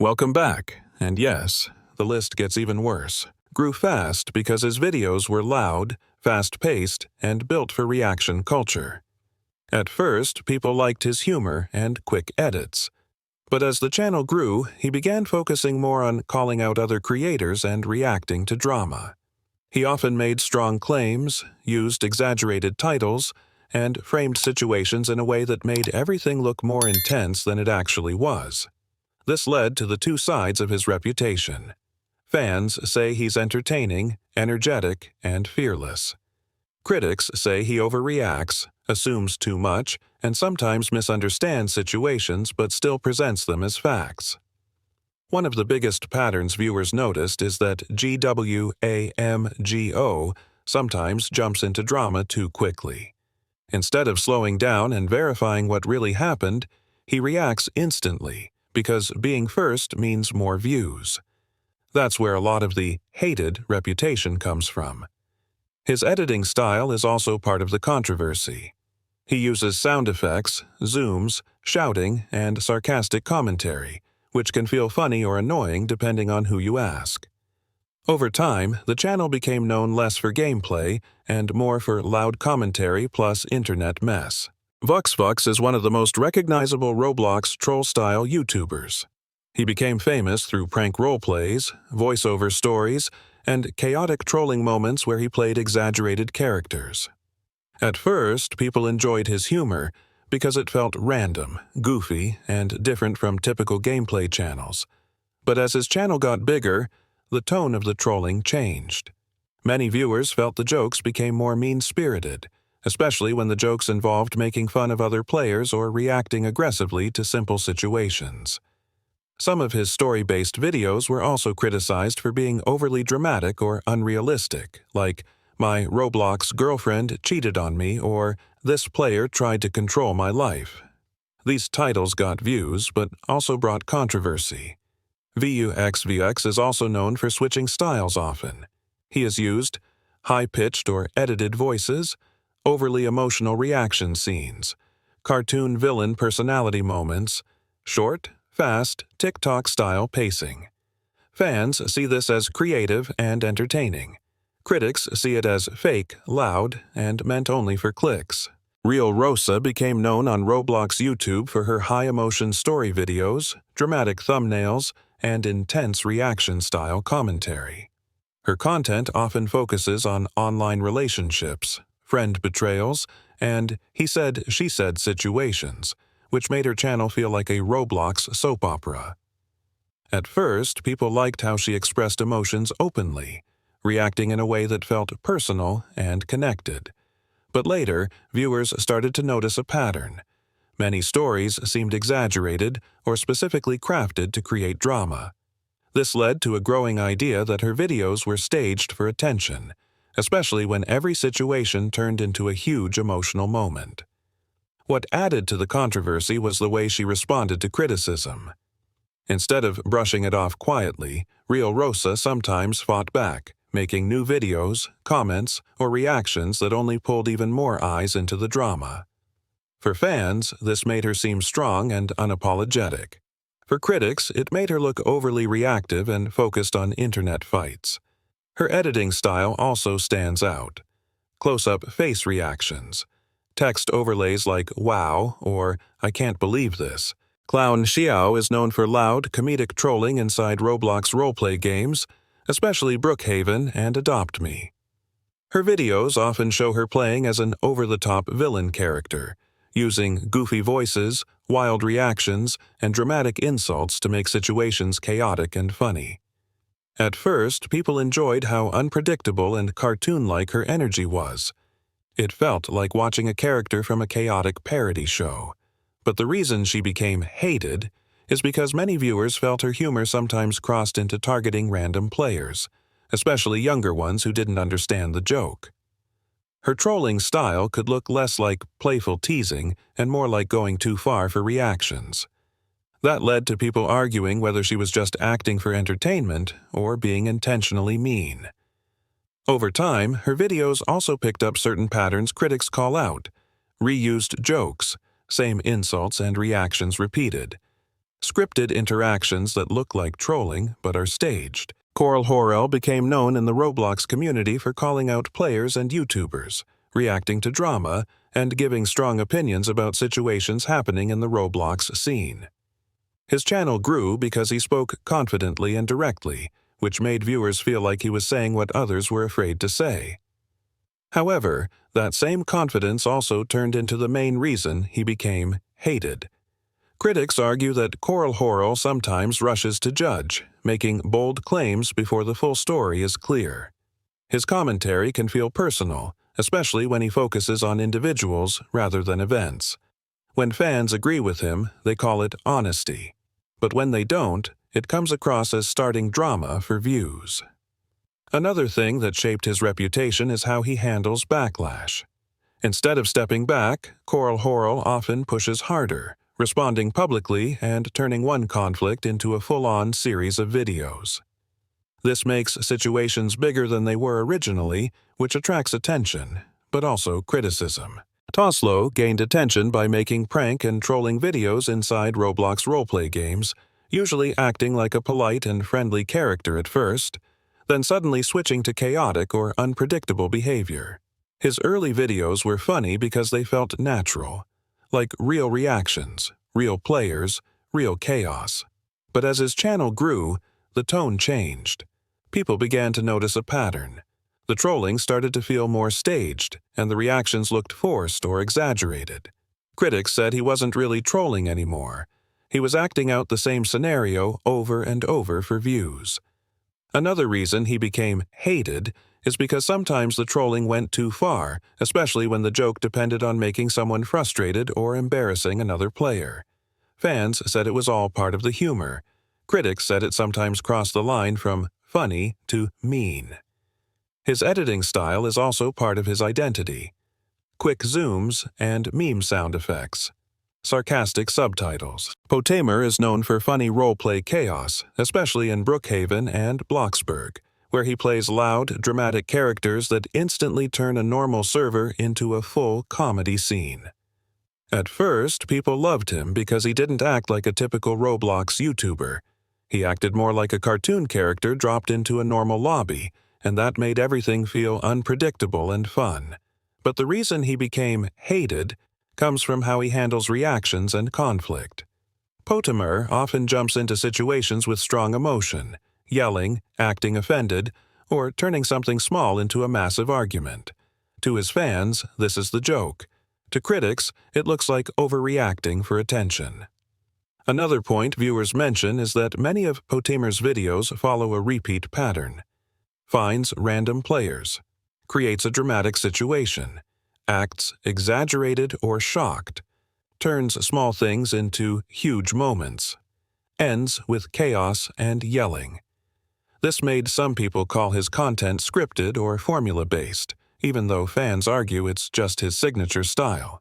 Welcome back, and yes, the list gets even worse. Grew fast because his videos were loud, fast-paced, and built for reaction culture. At first, people liked his humor and quick edits. But as the channel grew, he began focusing more on calling out other creators and reacting to drama. He often made strong claims, used exaggerated titles, and framed situations in a way that made everything look more intense than it actually was. This led to the two sides of his reputation. Fans say he's entertaining, energetic, and fearless. Critics say he overreacts, assumes too much, and sometimes misunderstands situations but still presents them as facts. One of the biggest patterns viewers noticed is that GWAMGO sometimes jumps into drama too quickly. Instead of slowing down and verifying what really happened, he reacts instantly, because being first means more views. That's where a lot of the hated reputation comes from. His editing style is also part of the controversy. He uses sound effects, zooms, shouting, and sarcastic commentary, which can feel funny or annoying depending on who you ask. Over time, the channel became known less for gameplay and more for loud commentary plus internet mess. VuxVux is one of the most recognizable Roblox troll-style YouTubers. He became famous through prank roleplays, voiceover stories, and chaotic trolling moments where he played exaggerated characters. At first, people enjoyed his humor because it felt random, goofy, and different from typical gameplay channels. But as his channel got bigger, the tone of the trolling changed. Many viewers felt the jokes became more mean-spirited, especially when the jokes involved making fun of other players or reacting aggressively to simple situations. Some of his story-based videos were also criticized for being overly dramatic or unrealistic, like "My Roblox girlfriend cheated on me" or "This player tried to control my life." These titles got views, but also brought controversy. VuxVux is also known for switching styles often. He has used high-pitched or edited voices, overly emotional reaction scenes, cartoon villain personality moments, short, fast, TikTok-style pacing. Fans see this as creative and entertaining. Critics see it as fake, loud, and meant only for clicks. Real Rosa became known on Roblox YouTube for her high-emotion story videos, dramatic thumbnails, and intense reaction-style commentary. Her content often focuses on online relationships, friend betrayals, and he said, she said situations, which made her channel feel like a Roblox soap opera. At first, people liked how she expressed emotions openly, reacting in a way that felt personal and connected. But later, viewers started to notice a pattern. Many stories seemed exaggerated or specifically crafted to create drama. This led to a growing idea that her videos were staged for attention, especially when every situation turned into a huge emotional moment. What added to the controversy was the way she responded to criticism. Instead of brushing it off quietly, Real Rosa sometimes fought back, making new videos, comments, or reactions that only pulled even more eyes into the drama. For fans, this made her seem strong and unapologetic. For critics, it made her look overly reactive and focused on internet fights. Her editing style also stands out. Close-up face reactions, text overlays like "wow" or "I can't believe this." Clown Xiao is known for loud, comedic trolling inside Roblox roleplay games, especially Brookhaven and Adopt Me. Her videos often show her playing as an over-the-top villain character, using goofy voices, wild reactions, and dramatic insults to make situations chaotic and funny. At first, people enjoyed how unpredictable and cartoon-like her energy was. It felt like watching a character from a chaotic parody show. But the reason she became hated is because many viewers felt her humor sometimes crossed into targeting random players, especially younger ones who didn't understand the joke. Her trolling style could look less like playful teasing and more like going too far for reactions. That led to people arguing whether she was just acting for entertainment or being intentionally mean. Over time, her videos also picked up certain patterns critics call out: reused jokes, same insults and reactions repeated. scripted interactions that look like trolling but are staged. Coral Horrell became known in the Roblox community for calling out players and YouTubers, reacting to drama, and giving strong opinions about situations happening in the Roblox scene. His channel grew because he spoke confidently and directly, which made viewers feel like he was saying what others were afraid to say. However, that same confidence also turned into the main reason he became hated. Critics argue that Coral Horrell sometimes rushes to judge, making bold claims before the full story is clear. His commentary can feel personal, especially when he focuses on individuals rather than events. When fans agree with him, they call it honesty. But when they don't, it comes across as starting drama for views. Another thing that shaped his reputation is how he handles backlash. Instead of stepping back, Coral Horrell often pushes harder, responding publicly and turning one conflict into a full-on series of videos. This makes situations bigger than they were originally, which attracts attention, but also criticism. Toslow gained attention by making prank and trolling videos inside Roblox roleplay games, usually acting like a polite and friendly character at first, then suddenly switching to chaotic or unpredictable behavior. His early videos were funny because they felt natural, like real reactions, real players, real chaos. But as his channel grew, the tone changed. People began to notice a pattern. The trolling started to feel more staged, and the reactions looked forced or exaggerated. Critics said he wasn't really trolling anymore. He was acting out the same scenario over and over for views. Another reason he became hated is because sometimes the trolling went too far, especially when the joke depended on making someone frustrated or embarrassing another player. Fans said it was all part of the humor. Critics said it sometimes crossed the line from funny to mean. His editing style is also part of his identity. Quick zooms and meme sound effects. Sarcastic subtitles. Potamer is known for funny roleplay chaos, especially in Brookhaven and Bloxburg, where he plays loud, dramatic characters that instantly turn a normal server into a full comedy scene. At first, people loved him because he didn't act like a typical Roblox YouTuber. He acted more like a cartoon character dropped into a normal lobby, and that made everything feel unpredictable and fun. But the reason he became hated comes from how he handles reactions and conflict. Potamer often jumps into situations with strong emotion, yelling, acting offended, or turning something small into a massive argument. To his fans, this is the joke. To critics, it looks like overreacting for attention. Another point viewers mention is that many of Potamer's videos follow a repeat pattern. Finds random players, creates a dramatic situation, acts exaggerated or shocked, turns small things into huge moments, ends with chaos and yelling. This made some people call his content scripted or formula-based, even though fans argue it's just his signature style.